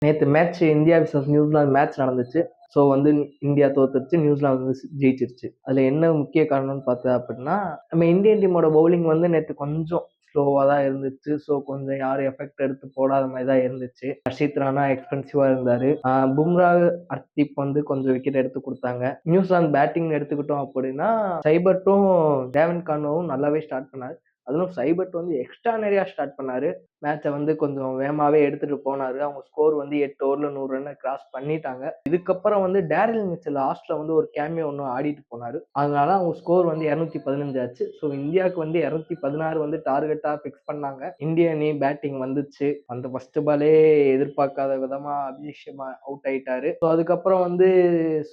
நேத்து match India versus New Zealand match நடந்துச்சு. So வந்து இந்தியா தோத்துருச்சு. நியூசிலாந்து வந்து ஜெயிச்சிருச்சு. அதுல என்ன முக்கிய காரணம்னு பார்த்தா அப்படின்னா, நம்ம இந்தியன் டீமோட பவுலிங் வந்து நேத்து கொஞ்சம் ஸ்லோவா தான் இருந்துச்சு. ஸோ கொஞ்சம் யாரும் எஃபெக்ட் எடுத்து போடாத மாதிரி தான் இருந்துச்சு. ஹர்ஷித் ராணா எக்ஸ்பென்சிவா இருந்தாரு. பும்ரா, ஹர்தீப் வந்து கொஞ்சம் விக்கெட் எடுத்து கொடுத்தாங்க. நியூசிலாந்து பேட்டிங் எடுத்துக்கிட்டோம் அப்படின்னா, சைபர்ட்டும் டேவன் கான்வும் நல்லாவே ஸ்டார்ட் பண்ணாரு. அதுவும் சைபர்ட் வந்து எக்ஸ்ட்ரானரியா ஸ்டார்ட் பண்ணாரு. மேட்சை வந்து கொஞ்சம் வேகமாவே எடுத்துட்டு போனாரு. அவங்க ஸ்கோர் வந்து 8 ஓவர்ல 100 ரன்னை கிராஸ் பண்ணிட்டாங்க. இதுக்கப்புறம் வந்து டேரில் மிச்சல் லாஸ்ட்ல வந்து ஒரு கேமியோ ஒன்று ஆடிட்டு போனாரு. அதனால அவங்க ஸ்கோர் வந்து 215 ஆச்சு. ஸோ இந்தியாவுக்கு வந்து 216 வந்து டார்கெட்டா பிக்ஸ் பண்ணாங்க. இந்திய அணி பேட்டிங் வந்துச்சு. அந்த ஃபர்ஸ்ட் பாலே எதிர்பார்க்காத விதமா அபிஷேக் சர்மா அவுட் ஆயிட்டாரு. ஸோ அதுக்கப்புறம் வந்து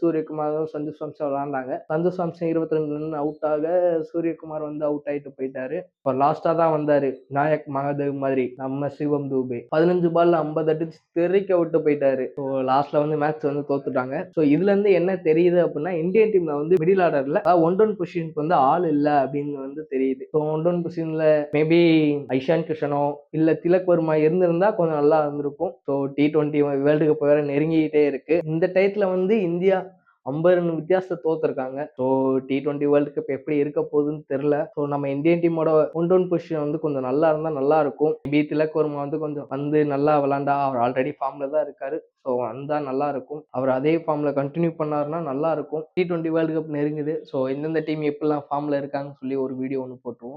சூரியகுமாரும் சஞ்சு சாம்சன் விளையாண்டாங்க. சஞ்சு சாம்சன் 22 ரன் அவுட் ஆக சூரியகுமார் வந்து அவுட் ஆயிட்டு போயிட்டாரு. இப்போ லாஸ்டா தான் வந்தாரு நாயக் மகாதேவ் மாதிரி நம்ம சிவம் தூபே. 15 பால்ல 50 அடிச்சு தெறிக்க விட்டு போயிட்டாரு. ஸோ லாஸ்ட்ல வந்து மேட்ச் வந்து தோத்துட்டாங்க. ஸோ இதுல இருந்து என்ன தெரியுது அப்படின்னா, இந்தியன் டீம்ல வந்து மிடில் ஆர்டர்ல ஒன் டவுன் பொசிஷனுக்கு வந்து ஆள் இல்ல அப்படின்னு வந்து தெரியுது. ஸோ ஒன் டவுன் பொசிஷன்ல மேபி ஐஷான் கிஷனோ இல்ல திலக் வர்மா இருந்திருந்தா கொஞ்சம் நல்லா இருந்திருக்கும். ஸோ T20 வேர்ல்டு கப் வேற நெருங்கிட்டே இருக்கு. இந்த டயத்துல வந்து இந்தியா 50 ரன் வித்தியாசத்தை தோத்துருக்காங்க. ஸோ T20 வேர்ல்டு கப் எப்படி இருக்க போகுதுன்னு தெரியல. ஸோ நம்ம இந்தியன் டீமோட ஒன் டவுன் பொசிஷன் வந்து கொஞ்சம் நல்லா இருந்தா நல்லா இருக்கும். மேபி திலக் வர்மா வந்து கொஞ்சம் வந்து நல்லா விளாண்டா, அவர் ஆல்ரெடி ஃபார்ம்ல தான் இருக்காரு. ஸோ வந்தா நல்லா இருக்கும். அவர் அதே ஃபார்ம்ல கண்டினியூ பண்ணாருன்னா நல்லா இருக்கும். T20 வேர்ல்டு கப் நெருங்குது. ஸோ எந்தெந்த டீம் எப்படிலாம் ஃபார்ம்ல இருக்காங்கன்னு சொல்லி ஒரு வீடியோ ஒன்று போட்டுருவோம்.